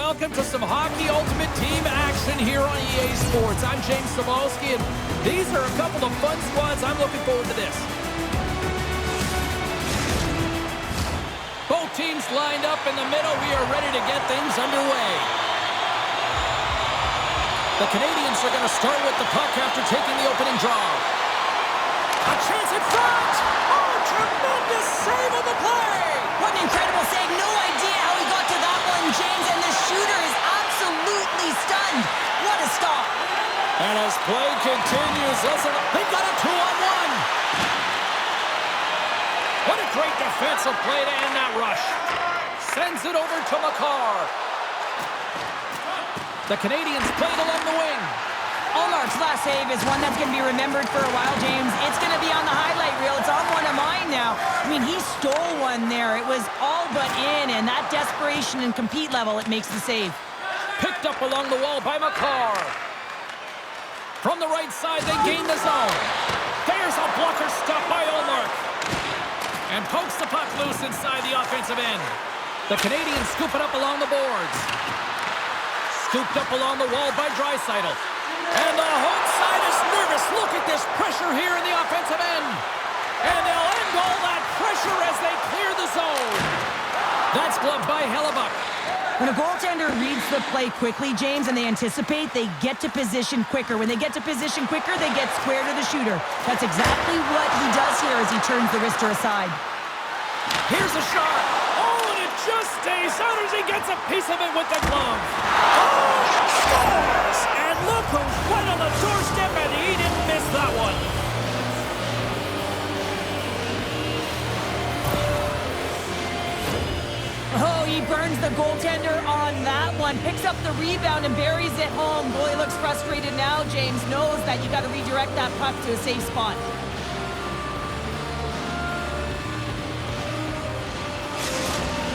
welcome to some Hockey Ultimate Team action here on EA Sports. I'm James Cybulski, and these are a couple of fun squads. I'm looking forward to this. Both teams lined up in the middle. We are ready to get things underway. The Canadians are going to start with the puck after taking the opening draw. A chance in front! Oh, tremendous save on the play! What an incredible save. No idea how he got to that one, James, and the shooter is absolutely stunned. What a stop. And as play continues, they've got a 2-on-1. What a great defensive play to end that rush. Sends it over to McCarr. The Canadians played along the wing. Allmark's last save is one that's going to be remembered for a while, James. It's going to be on the highlight reel. It's on one of mine now. I mean, he stole one there. It was all but in, and that desperation and compete level, it makes the save. Picked up along the wall by McCarr. From the right side, they gain the zone. There's a blocker stop by Allmark. And pokes the puck loose inside the offensive end. The Canadians scoop it up along the boards. Scooped up along the wall by Draisaitl. And the home side is nervous. Look at this pressure here in the offensive end. And they'll end all that pressure as they clear the zone. That's gloved by Hellebuck. When a goaltender reads the play quickly, James, and they anticipate, they get to position quicker. When they get to position quicker, they get square to the shooter. That's exactly what he does here as he turns the wrister aside. Here's a shot. Oh, and it just stays out as he gets a piece of it with the glove. Oh, scores! And look who's right on the doorstep, and he didn't miss that one. Oh, he burns the goaltender on that one. Picks up the rebound and buries it home. Goalie looks frustrated now. James knows that you got to redirect that puck to a safe spot.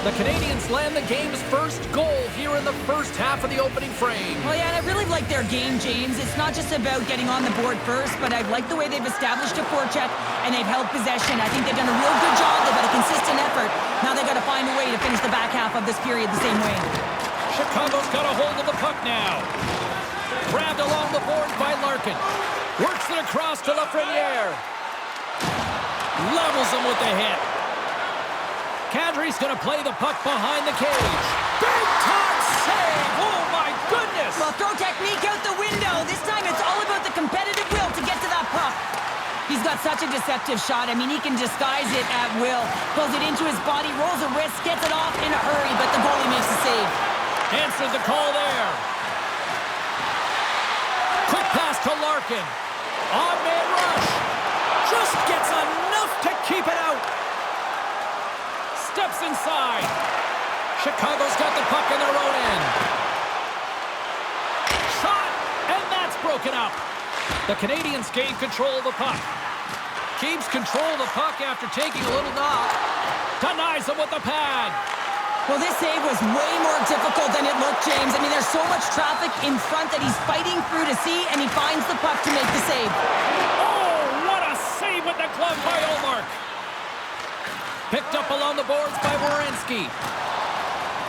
The Canadians land the game's first goal here in the first half of the opening frame. Well, yeah, and I really like their game, James. It's not just about getting on the board first, but I like the way they've established a forecheck and they've held possession. I think they've done a real good job. They've had a consistent effort. Now they've got to find a way to finish the back half of this period the same way. Chicago's got a hold of the puck now. Grabbed along the boards by Larkin. Works it across to Lafreniere. Levels him with the hit. Kadri's going to play the puck behind the cage. Big time save! Oh, my goodness! Well, throw technique out the window. This time it's all about the competitive will to get to that puck. He's got such a deceptive shot. I mean, he can disguise it at will. Pulls it into his body, rolls a wrist, gets it off in a hurry, but the goalie makes the save. Answered the call there. Quick pass to Larkin. On-man rush. Just gets enough to keep it out. Steps inside. Chicago's got the puck in their own end. Shot, and that's broken up. The Canadians gain control of the puck. Keeps control of the puck after taking a little knock. Denies him with the pad. Well, this save was way more difficult than it looked, James. I mean, there's so much traffic in front that he's fighting through to see, and he finds the puck to make the save. Oh, what a save with the glove by Allmark. Picked up along the boards by Werenski.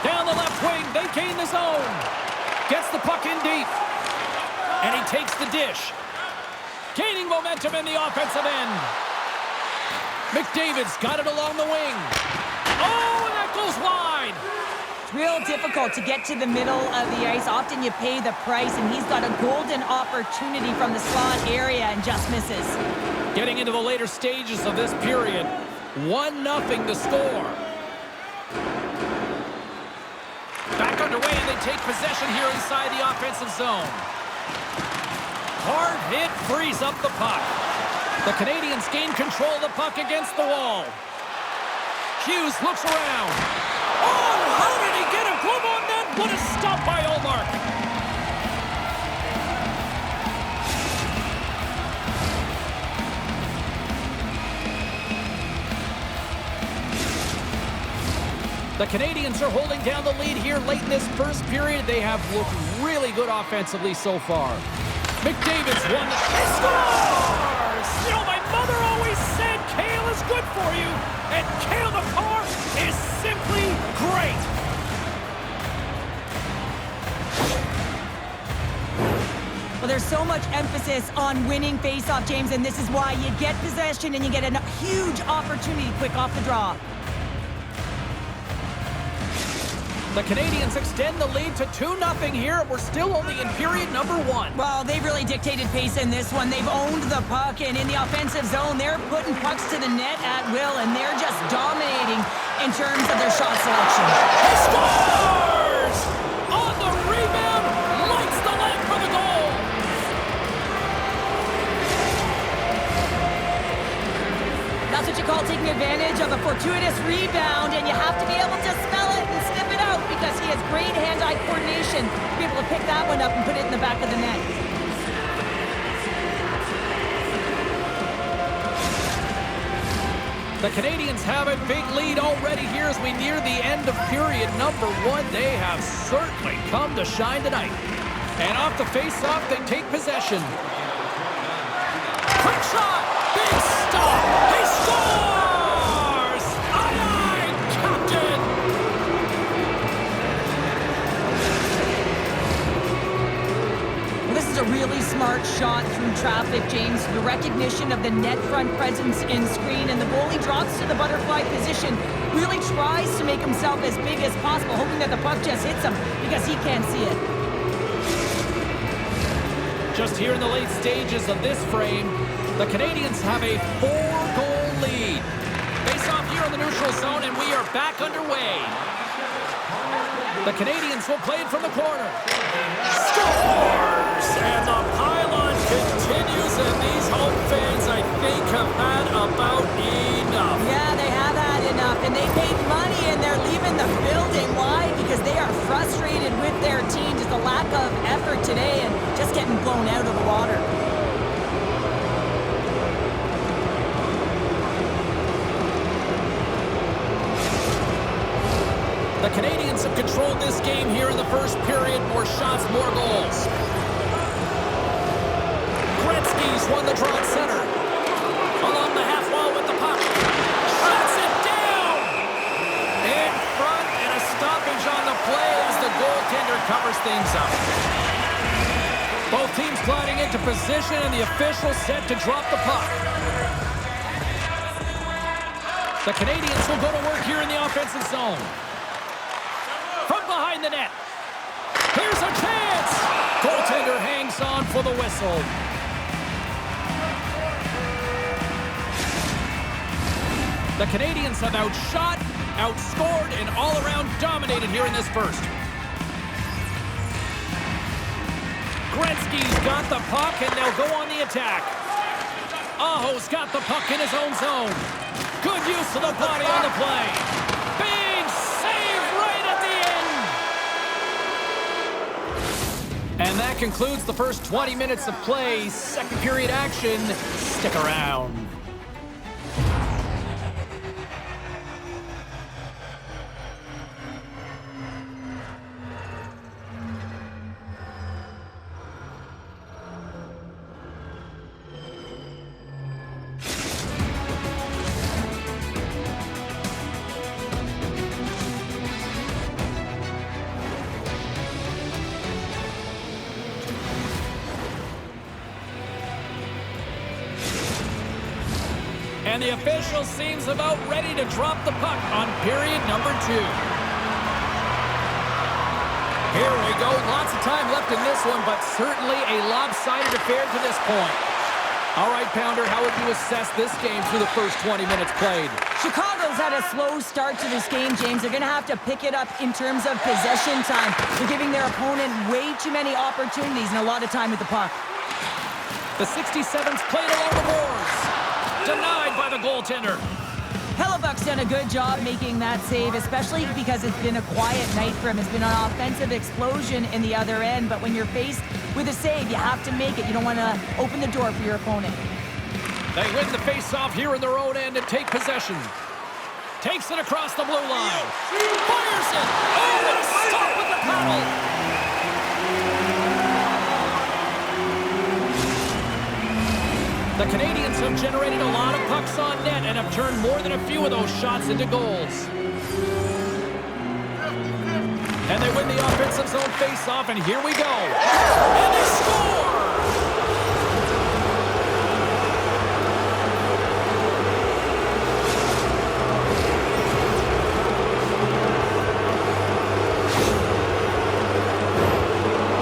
Down the left wing, they gain the zone. Gets the puck in deep. And he takes the dish. Gaining momentum in the offensive end. McDavid's got it along the wing. Oh, and that goes wide. It's real difficult to get to the middle of the ice. Often you pay the price, and he's got a golden opportunity from the slot area and just misses. Getting into the later stages of this period. 1-0 to score. Back underway, and they take possession here inside the offensive zone. Hard hit frees up the puck. The Canadians gain control of the puck against the wall. Hughes looks around. Oh, how did he get a glove on that? What a stop by Allmark. The Canadians are holding down the lead here late in this first period. They have looked really good offensively so far. McDavid's won. He scores! You know, my mother always said kale is good for you, and Cale McCarr is simply great. Well, there's so much emphasis on winning face-off, James, and this is why you get possession and you get a huge opportunity quick off the draw. The Canadians extend the lead to 2-0 here. We're still only in period number 1. Well, they've really dictated pace in this one. They've owned the puck, and in the offensive zone, they're putting pucks to the net at will, and they're just dominating in terms of their shot selection. He scores! On the rebound, lights the leg for the goal. That's what you call taking advantage of a fortuitous rebound, and you have to be able to smell it and sniff it out because he has great hand-eye coordination to be able to pick that one up and put it in the back of the net. The Canadians have a big lead already here as we near the end of period number 1. They have certainly come to shine tonight. And off the face-off, they take possession. Quick shot! Big stop! He scores! Aye, aye, Captain! Well, this is a really smart shot through traffic, James. The recognition of the net front presence in screen, and the goalie drops to the butterfly position, really tries to make himself as big as possible, hoping that the puck just hits him because he can't see it. Just here in the late stages of this frame, the Canadians have a 4-goal lead. Face off here in the neutral zone, and we are back underway. The Canadians will play it from the corner. Scores! And the pylon continues, and these home fans, I think, have had about enough. Yeah, they have had enough, and they paid money, and they're leaving the building. Why? Because they are frustrated with their team. Just a lack of effort today and just getting blown out of the water. The Canadians have controlled this game here in the first period. More shots, more goals. Gretzky's won the draw at center. Along the half wall with the puck. Shuts it down! In front, and a stoppage on the play as the goaltender covers things up. Both teams gliding into position, and the official set to drop the puck. The Canadians will go to work here in the offensive zone. From behind the net. Here's a chance! Goaltender hangs on for the whistle. The Canadians have outshot, outscored, and all-around dominated here in this first. Gretzky's got the puck, and they'll go on the attack. Aho's got the puck in his own zone. Good use of the body on the play. Big save right at the end. And that concludes the first 20 minutes of play. Second period action. Stick around. And the official seems about ready to drop the puck on period number 2. Here we go. Lots of time left in this one, but certainly a lopsided affair to this point. All right, Pounder, how would you assess this game through the first 20 minutes played? Chicago's had a slow start to this game, James. They're going to have to pick it up in terms of possession time. They're giving their opponent way too many opportunities and a lot of time with the puck. The 67's played along the boards. Denied by the goaltender. Hellebuck's done a good job making that save, especially because it's been a quiet night for him. It's been an offensive explosion in the other end, but when you're faced with a save, you have to make it. You don't want to open the door for your opponent. They win the face-off here in their own end and take possession. Takes it across the blue line. Fires it! Oh, what a stop with the paddle! The Canadians have generated a lot of pucks on net and have turned more than a few of those shots into goals. And they win the offensive defensive zone face-off, and here we go. And they score!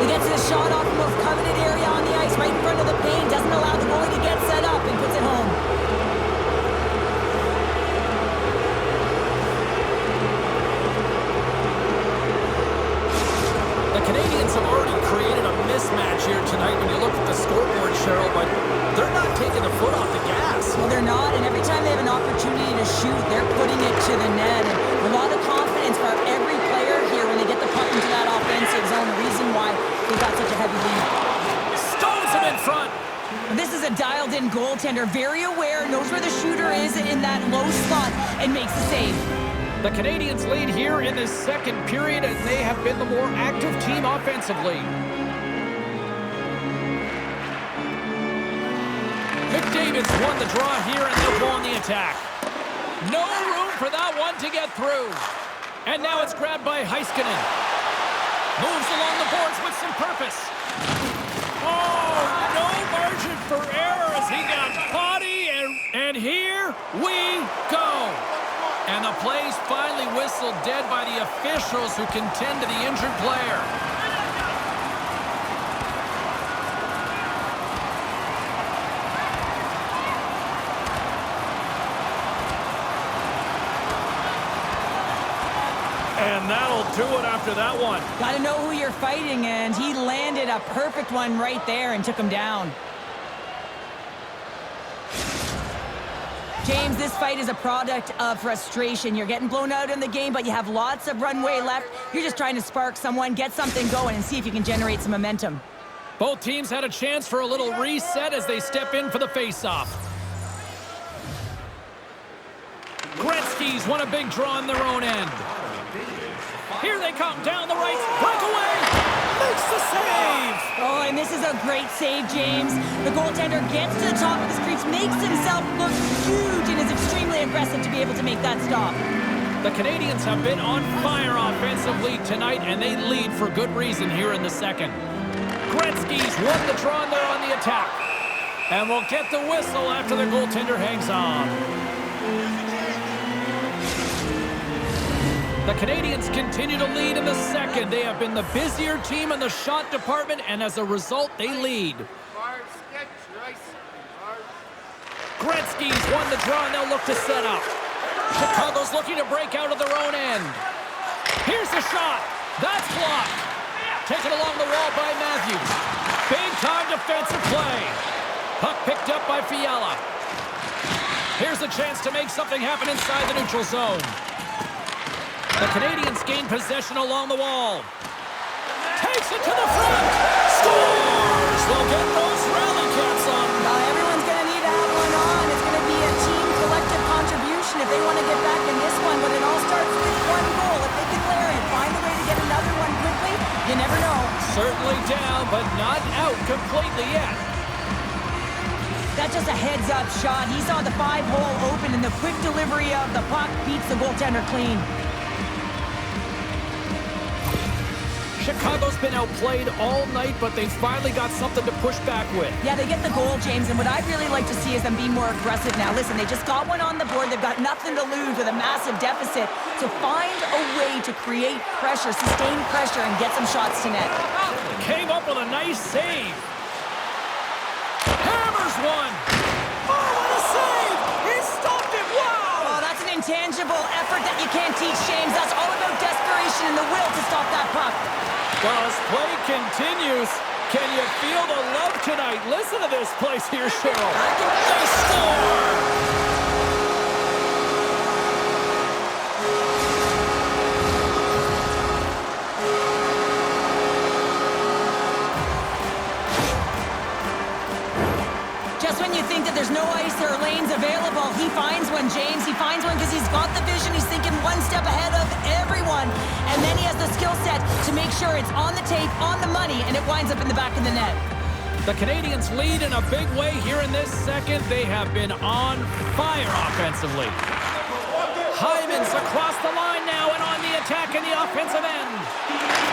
He gets his shot off the most coveted area on the ice, right in front of the paint. Doesn't allow the goalie to get set up and puts it home. The Canadians have already created a mismatch here tonight when you look at the scoreboard, Cheryl, but they're not taking the foot off the gas. Well, they're not, and every time they have an opportunity to shoot, they're putting it to the net. And a lot of confidence for every player here when they get the puck into that offensive zone. The reason why they've got such a heavy lead. Stones him in front. This is a dialed-in goaltender, very aware, knows where the shooter is in that low slot, and makes the save. The Canadians lead here in this second period, and they have been the more active team offensively. McDavid's won the draw here, and they'll go on the attack. No room for that one to get through. And now it's grabbed by Heiskanen. Moves along the boards with some purpose. Oh, no margin for error as he got body, and here we go. And the play's finally whistled dead by the officials who can tend to the injured player. And that'll do it after that one. Got to know who you're fighting, and he landed a perfect one right there and took him down. James, this fight is a product of frustration. You're getting blown out in the game, but you have lots of runway left. You're just trying to spark someone, get something going, and see if you can generate some momentum. Both teams had a chance for a little reset as they step in for the face-off. Gretzky's won a big draw on their own end. Here they come down the right, breakaway, makes the save! Oh, and this is a great save, James. The goaltender gets to the top of the crease, makes himself look huge, and is extremely aggressive to be able to make that stop. The Canadians have been on fire offensively tonight, and they lead for good reason here in the second. Gretzky's won the draw, and they're on the attack. And we'll get the whistle after the goaltender hangs on. The Canadians continue to lead in the second. They have been the busier team in the shot department, and as a result, they lead. Gretzky's won the draw, and they'll look to set up. Chicago's looking to break out of their own end. Here's the shot. That's blocked. Taken along the wall by Matthews. Big-time defensive play. Puck picked up by Fiala. Here's a chance to make something happen inside the neutral zone. The Canadians gain possession along the wall. Takes it to the front. Scores! They'll get those rally caps on. Everyone's going to need to have one on. It's going to be a team collective contribution if they want to get back in this one. But it all starts with one goal. If they can layer it, find a way to get another one quickly, you never know. Certainly down, but not out completely yet. That's just a heads-up shot. He saw the 5-hole open, and the quick delivery of the puck beats the goaltender clean. Chicago's been outplayed all night, but they finally got something to push back with. Yeah, they get the goal, James, and what I'd really like to see is them be more aggressive now. Listen, they just got one on the board. They've got nothing to lose with a massive deficit. So find a way to create pressure, sustain pressure, and get some shots to net. Came up with a nice save. Hammers one. Oh, what a save! He stopped it. Wow! Oh, that's an intangible effort that you can't teach, James. That's all about desperation and the will to stop that puck. Well, as play continues, can you feel the love tonight? Listen to this place here, Cheryl. They score! Just when you think that there's no ice or lanes available, he finds one, James. He finds one because he's got the vision. He's thinking one step ahead of everyone. And then he has the skill set to make sure it's on the tape, on the money, and it winds up in the back of the net. The Canadians lead in a big way here in this second. They have been on fire offensively. Hyman's across the line now and on the attack in the offensive end.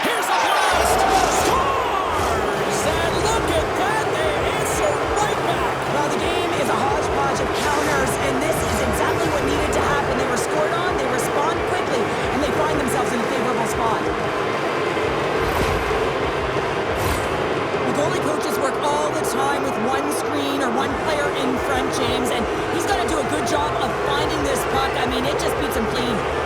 Here's a blast. Scores! And look at that. They answer right back. Well, the game is a hodgepodge of counters, and this is exactly what needed to happen. They were scored on, they respond quickly, and they find themselves in a favorable spot. The goalie coaches work all the time with one screen or one player in front, James, and he's got to do a good job of finding this puck. I mean, it just beats him clean.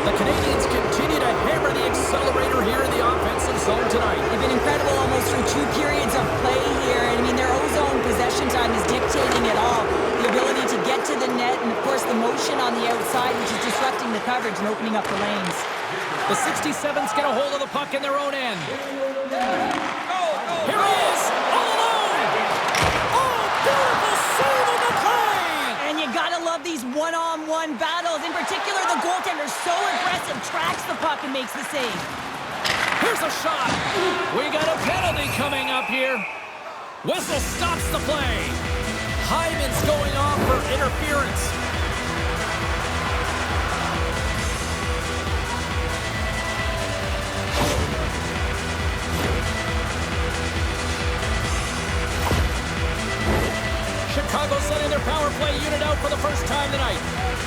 The Canadians continue to hammer the accelerator here in the offensive zone tonight. They've been incredible almost through 2 periods of play here. And I mean, their O-zone possession time is dictating it all. The ability to get to the net and, of course, the motion on the outside, which is disrupting the coverage and opening up the lanes. The 67s get a hold of the puck in their own end. Here he is, all alone. Oh, beautiful save on the play. And you gotta love these one-on-one battles. In particular, the goaltender so aggressive, tracks the puck and makes the save. Here's a shot. We got a penalty coming up here. Whistle stops the play. Hyman's going off for interference. Chicago sending their power play unit out for the first time tonight.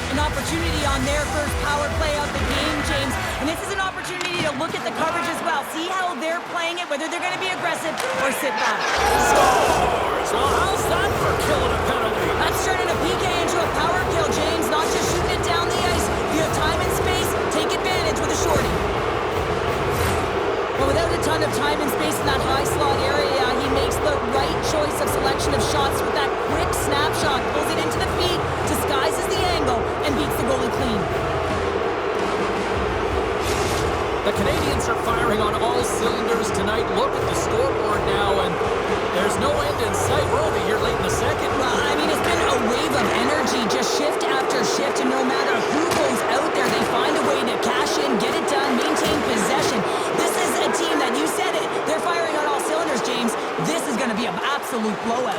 An opportunity on their first power play of the game, James. And this is an opportunity to look at the coverage as well. See how they're playing it, whether they're going to be aggressive or sit back. Scores! Well, how's that for killing a penalty? That's turning a PK into a power kill, James. Not just shooting it down the ice. If you have time and space, take advantage with a shorty. But without a ton of time and space in that high slot area, he makes the right choice of selection of shots with that quick snapshot, pulls it into the feet, disguises the angle, and beats the goalie clean. The Canadians are firing on all cylinders tonight. Look at the scoreboard now, and there's no end in sight. We're only here late in the second. Well, I mean, it's been a wave of energy, just shift after shift, and no matter who goes out there, they find a way to cash in, get it done, maintain possession. This is a team that, you said it, they're firing on all cylinders, James. This is going to be an absolute blowout.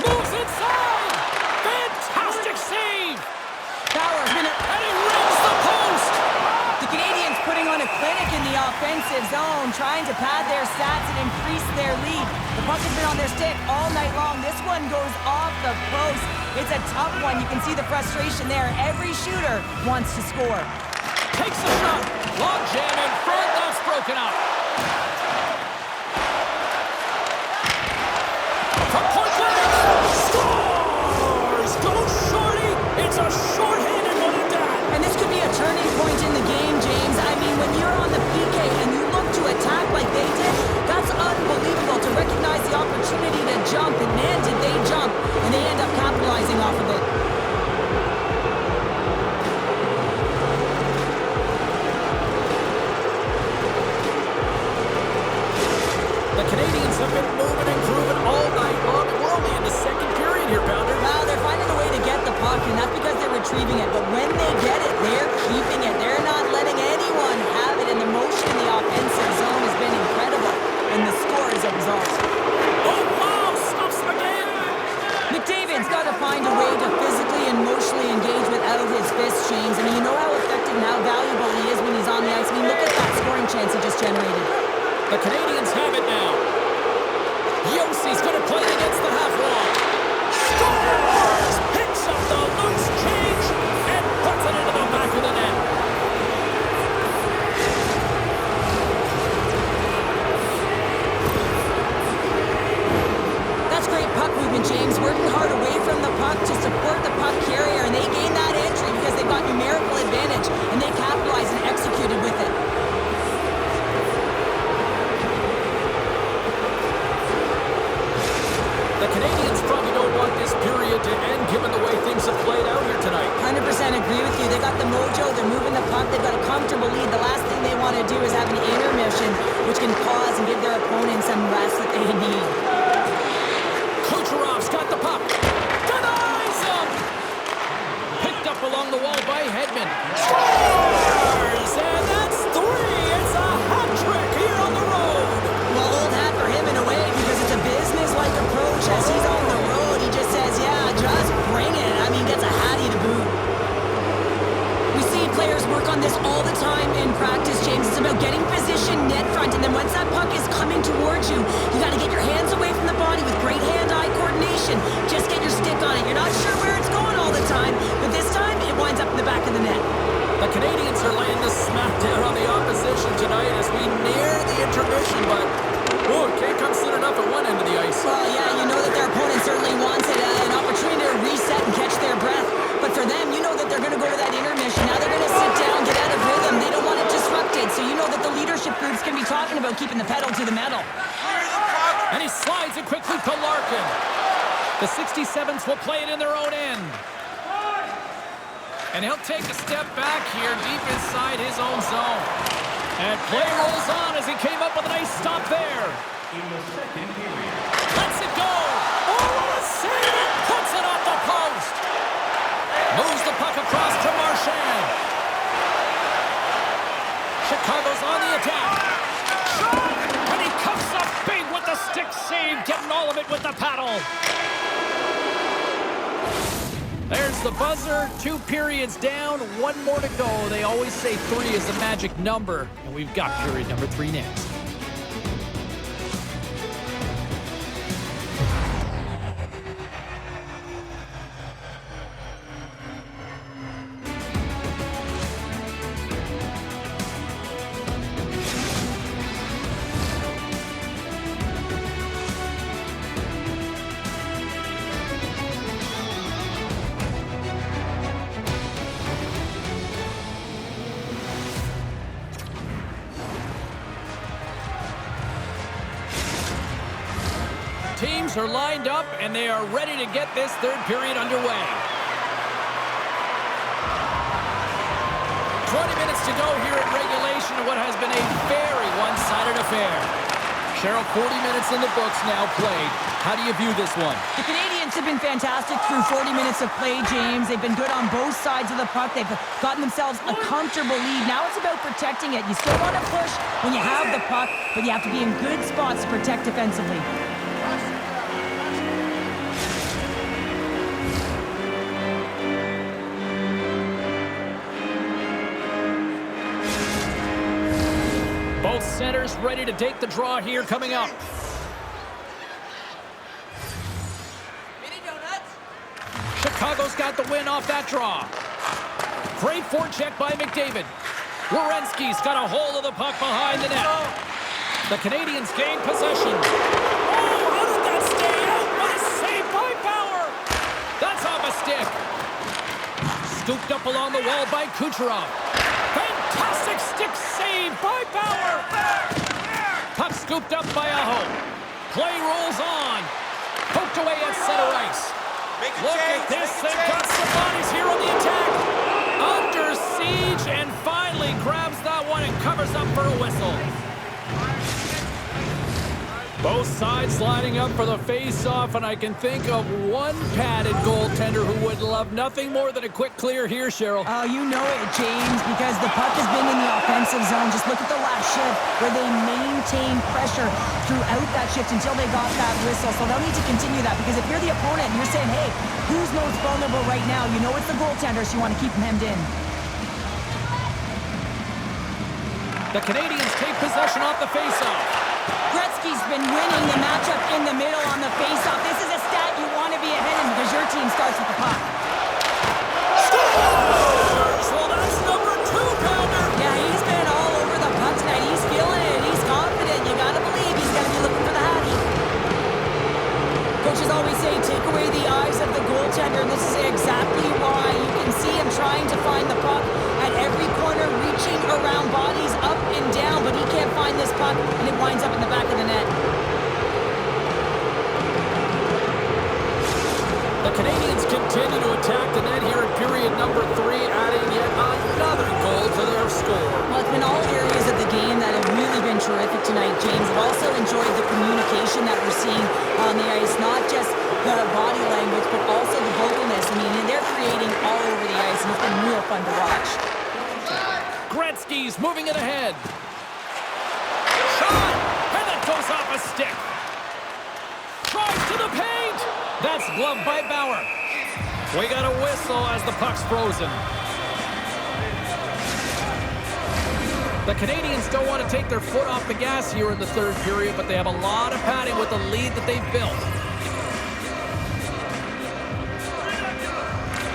Moves inside! Fantastic save! Power, And he rings the post! the Canadians putting on a clinic in the offensive zone, trying to pad their stats and increase their lead. The puck has been on their stick all night long. This one goes off the post. It's a tough one. You can see the frustration there. Every shooter wants to score. Takes a shot. Long jam in front. That's broken up. From point blank. Scores! Go shorty! It's a shorthanded one at that. And this could be a turning point in the game, James. I mean, when you're on the PK and you look to attack like they did, that's unbelievable to recognize the opportunity to jump. And man, did they jump. And they end up capitalizing off of it. The Canadians have been moving and grooving all night long. We're only in the second period here, Pounder. Well, they're finding a way to get the puck, and that's because they're retrieving it. But when they get it, they're keeping it. They're not letting anyone have it, and the motion in the offensive zone has been incredible. And the score is a result. Oh, wow! Stops him again! McDavid's got to find a way to physically and emotionally engage without his fists, James. I mean, you know how effective and how valuable he is when he's on the ice. I mean, look at that scoring chance he just generated. The Canadians have it now. Yossi's going to play against the half wall. Scores! Picks up the loose change and puts it into the back of the net. That's great puck movement, James. Working hard away from the puck to support the puck carrier, and they gain that entry because they've got numerical advantage, and they capitalized and executed with it. The Canadians probably don't want this period to end given the way things have played out here tonight. 100% agree with you. They got the mojo, they're moving the puck, they've got a comfortable lead. The last thing they want to do is have an intermission, which can pause and give their opponent some rest that they need. Kucherov's got the puck. Denies him! Picked up along the wall by Hedman. Scores! And that's 3! It's a hat trick here on the road! Well, old hat for him in a way because it's a business-like approach. As he's on the road, he just says, yeah, all the time in practice, James. It's about getting position net front, and then once that puck is coming towards you, you got to get your hands away from the body with great hand-eye coordination. Just get your stick on it. You're not sure where it's going all the time, but this time it winds up in the back of the net. The Canadians are laying the smackdown on the opposition tonight as we near the intermission, but can't come soon enough at one end of the ice. Well, yeah, you know that their opponent certainly wants it, an opportunity to reset and catch their breath. But for them, you know that they're going to go to that intermission. Now they're going to sit down, get out of rhythm. They don't want it disrupted. So you know that the leadership groups can be talking about keeping the pedal to the metal. And he slides it quickly to Larkin. The 67s will play it in their own end. And he'll take a step back here deep inside his own zone. And play rolls on as he came up with a nice stop there. In the second period. Lets it go. Oh, what a save! Puts it off the post. Moves the puck across to Marchand. Chicago's on the attack. Shot! And he comes up big with the stick save, getting all of it with the paddle. There's the buzzer. 2 periods down, 1 more to go. They always say 3 is the magic number, and we've got period number 3 next. Teams are lined up, and they are ready to get this third period underway. 20 minutes to go here in regulation of what has been a very one-sided affair. Cheryl, 40 minutes in the books now played. How do you view this one? The Canadians have been fantastic through 40 minutes of play, James. They've been good on both sides of the puck. They've gotten themselves a comfortable lead. Now it's about protecting it. You still want to push when you have the puck, but you have to be in good spots to protect defensively. Both centers ready to take the draw here coming up. Chicago's got the win off that draw. Great forecheck by McDavid. Werenski's got a hold of the puck behind the net. The Canadians gain possession. Oh, how did that stay out? What a save by Bauer. That's off a stick. Scooped up along the wall by Kucherov. Fantastic stick save by Bauer. Puck scooped up by Aho. Play rolls on. Poked away at center ice. Look at this. They've got some bodies here on the attack. Under siege and finally grabs that one and covers up for a whistle. Both sides lining up for the face-off, and I can think of one padded goaltender who would love nothing more than a quick clear here, Cheryl. Oh, you know it, James, because the puck has been in the offensive zone. Just look at the last shift where they maintained pressure throughout that shift until they got that whistle. So they'll need to continue that, because if you're the opponent and you're saying, hey, who's most vulnerable right now? You know it's the goaltender, so you want to keep them hemmed in. The Canadians take possession off the face-off. Gretzky's been winning the matchup in the middle on the face-off. This is a stat you want to be ahead in because your team starts with the puck. Scores! Well, that's number 2-pounder. Yeah, he's been all over the puck tonight. He's feeling it. He's confident. You got to believe he's going to be looking for the hattie. Coaches always say, take away the eyes of the goaltender, and this is exactly why. You can see him trying to find the puck at every corner, reaching around bodies up and down, but he can't find this puck, and it winds up in the back of the net. The Canadians continue to attack the net here in period number 3, adding yet another goal to their score. Well, it's been all areas of the game that have really been terrific tonight, James. I've also enjoyed the communication that we're seeing on the ice, not just the body language, but also the vocalness. I mean, they're creating all over the ice, and it's been real fun to watch. Gretzky's moving it ahead. Shot! And that goes off a stick. Drives to the paint. That's gloved by Bauer. We got a whistle as the puck's frozen. The Canadians don't want to take their foot off the gas here in the third period, but they have a lot of padding with the lead that they've built.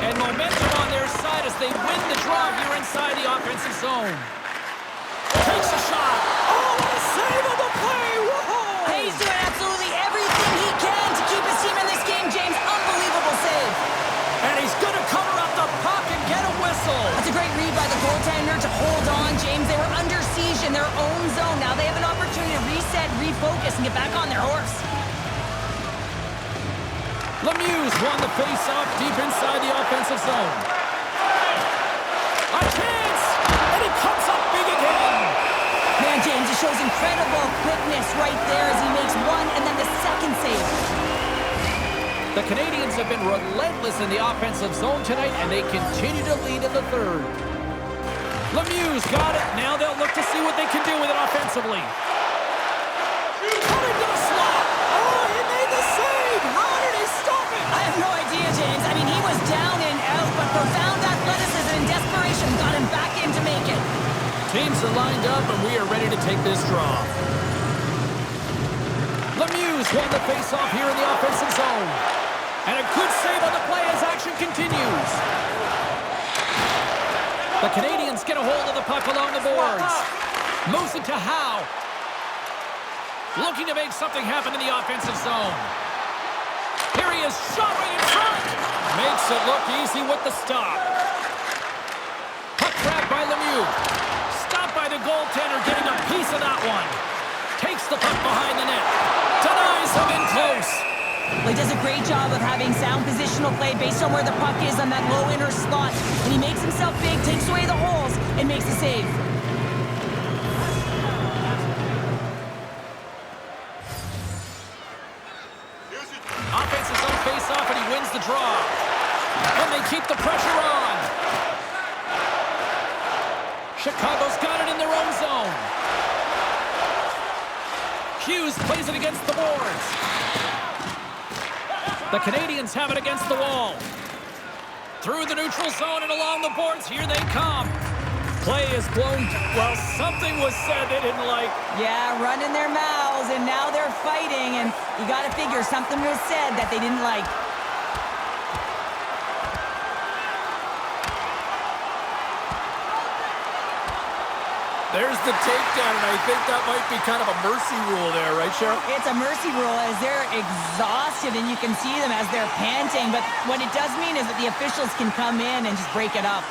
And momentum on their side as they win the draw here inside the offensive zone. Takes a shot. Oh, what a save of the play! Whoa! Hey, he's doing absolutely everything he can to keep his team in this game, James. Unbelievable save. And he's going to cover up the puck and get a whistle. That's a great read by the goaltender to hold on, James. They were under siege in their own zone. Now they have an opportunity to reset, refocus, and get back on their horse. Lemieux won the face-off deep inside the offensive zone. A chance! And he comes up big again. Man, James, it shows incredible quickness right there as he makes one and then the second save. The Canadians have been relentless in the offensive zone tonight, and they continue to lead in the third. Lemieux got it. Now they'll look to see what they can do with it offensively. Cut into the slot. Oh, he made the save. How did he stop it? I have no idea, James. I mean, he was down and out, but profound athleticism and desperation got him back in to make it. Teams are lined up, and we are ready to take this draw. Lemieux won the face-off here in the offensive zone. And a good save on the play as action continues. The Canadians get a hold of the puck along the boards. Moves it to Howe. Looking to make something happen in the offensive zone. Here he is, shot right in front. Makes it look easy with the stop. Puck grabbed by Lemieux. Stopped by the goaltender, getting a piece of that one. Takes the puck behind the net. Denies him in close. Well, he does a great job of having sound positional play based on where the puck is on that low inner slot. And he makes himself big, takes away the holes, and makes the save. Offensive zone face-off, and he wins the draw. And they keep the pressure on. Chicago's got it in their own zone. Hughes plays it against the boards. The Canadians have it against the wall. Through the neutral zone and along the boards, here they come. Play is blown. Well, something was said they didn't like. Yeah, running their mouths, and now they're fighting, and you got to figure something was said that they didn't like. There's the takedown, and I think that might be kind of a mercy rule there, right, Cheryl? It's a mercy rule as they're exhausted, and you can see them as they're panting. But what it does mean is that the officials can come in and just break it up.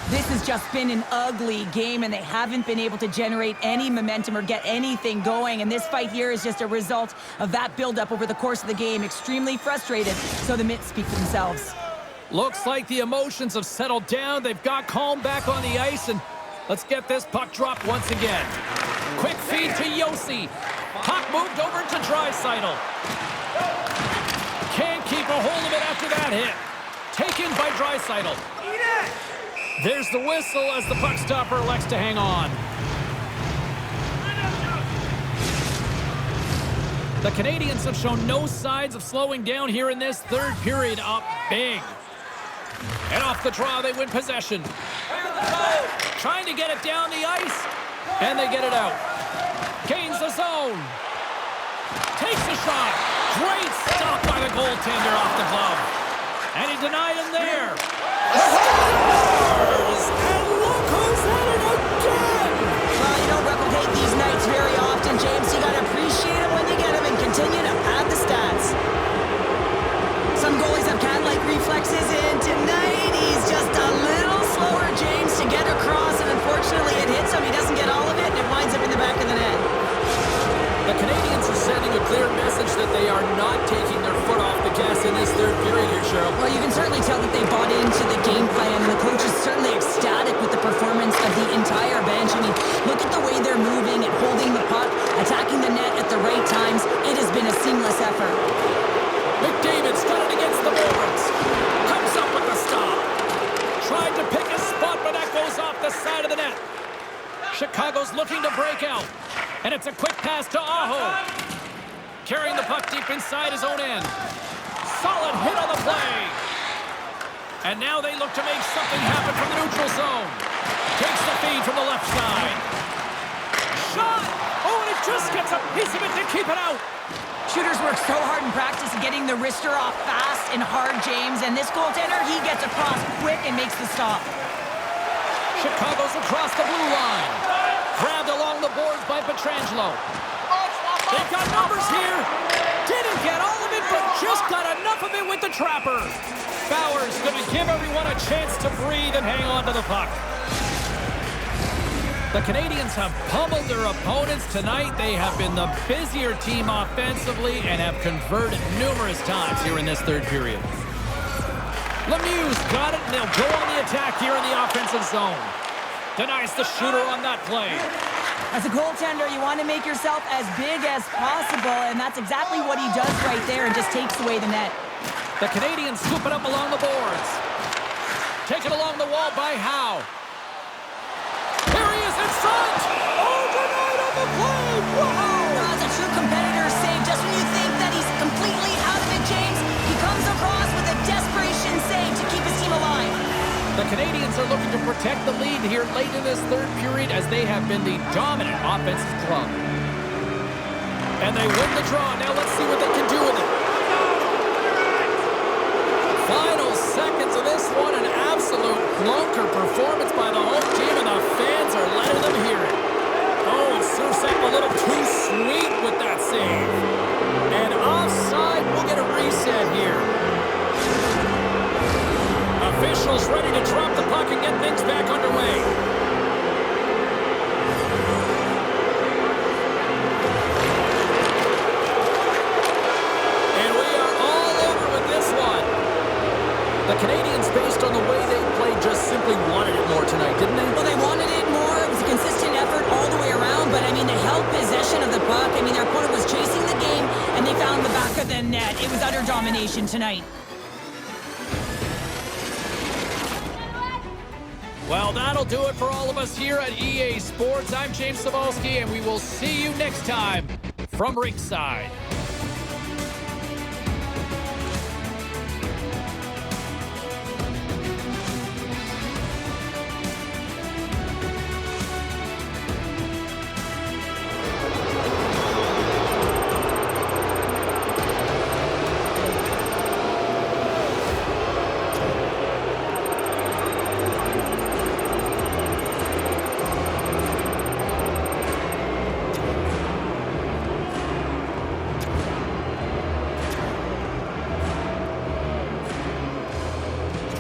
This has just been an ugly game, and they haven't been able to generate any momentum or get anything going. And this fight here is just a result of that buildup over the course of the game. Extremely frustrated, so the mitts speak for themselves. Looks like the emotions have settled down. They've got calm back on the ice, and let's get this puck dropped once again. Quick feed to Yossi. Puck moved over to Draisaitl. Can't keep a hold of it after that hit. Taken by Draisaitl. There's the whistle as the puck stopper elects to hang on. The Canadians have shown no signs of slowing down here in this third period. Up big. And off the draw, they win possession. Trying to get it down the ice. And they get it out. Gains the zone. Takes a shot. Great stop by the goaltender off the glove. And he denied him there. Scores! And look who's at it again! Well, you don't replicate these nights very often, James. You got to appreciate them when you get them and continue to pad the stats. Some goalies have cat-like reflexes, and tonight he's just a little slower, James, to get across, and unfortunately it hits him. He doesn't get all of it, and it winds up in the back of the net. The Canadians are sending a clear message that they are not taking their foot off the gas in this third period here, Cheryl. Well, you can certainly tell that they bought into the game plan, and the coach is certainly ecstatic with the performance of the entire bench. I mean, look at the way they're moving and holding the puck, attacking the net at the right times. It has been a seamless effort. McDavid's got it against the boards. Comes up with the stop. Tried to pick a spot, but that goes off the side of the net. Chicago's looking to break out. And it's a quick pass to Aho. Carrying the puck deep inside his own end. Solid hit on the play. And now they look to make something happen from the neutral zone. piece of it to keep it out. Shooters work so hard in practice getting the wrister off fast and hard, James, and this goaltender, he gets across quick and makes the stop. Chicago's across the blue line. Grabbed along the boards by Pietrangelo. They've got numbers here. Didn't get all of it, but just got enough of it with the trapper. Bauer's going to give everyone a chance to breathe and hang on to the puck. The Canadiens have pummeled their opponents tonight. They have been the busier team offensively and have converted numerous times here in this third period. Lemieux's got it, and they'll go on the attack here in the offensive zone. Denies the shooter on that play. As a goaltender, you want to make yourself as big as possible, and that's exactly what he does right there and just takes away the net. The Canadiens scoop it up along the boards. Taken along the wall by Howe. Here he is in front! Oh, denied on the play! Wow! That's a true competitor save. Just when you think that he's completely out of it, James, he comes across with a desperation save to keep his team alive. The Canadiens are looking to protect the lead here late in this third period as they have been the dominant offensive club. And they win the draw. Now let's see what they can do with it. Final seconds of this one, an absolute clunker performance by the home team, and the fans are letting them hear it. Oh, and Sursek a little too sweet with that save. And offside, we'll get a reset here. Officials ready to drop the puck and get things back underway. And we are all over with this one. The Canadiens, based on the way they played, just simply wanted it more tonight, didn't they? Well, they wanted it more. It was a consistent effort all the way around, but, I mean, they held possession of the puck. I mean, their opponent was chasing the game, and they found the back of the net. It was utter domination tonight. Well, that'll do it for all of us here at EA Sports. I'm James Cybulski, and we will see you next time from ringside.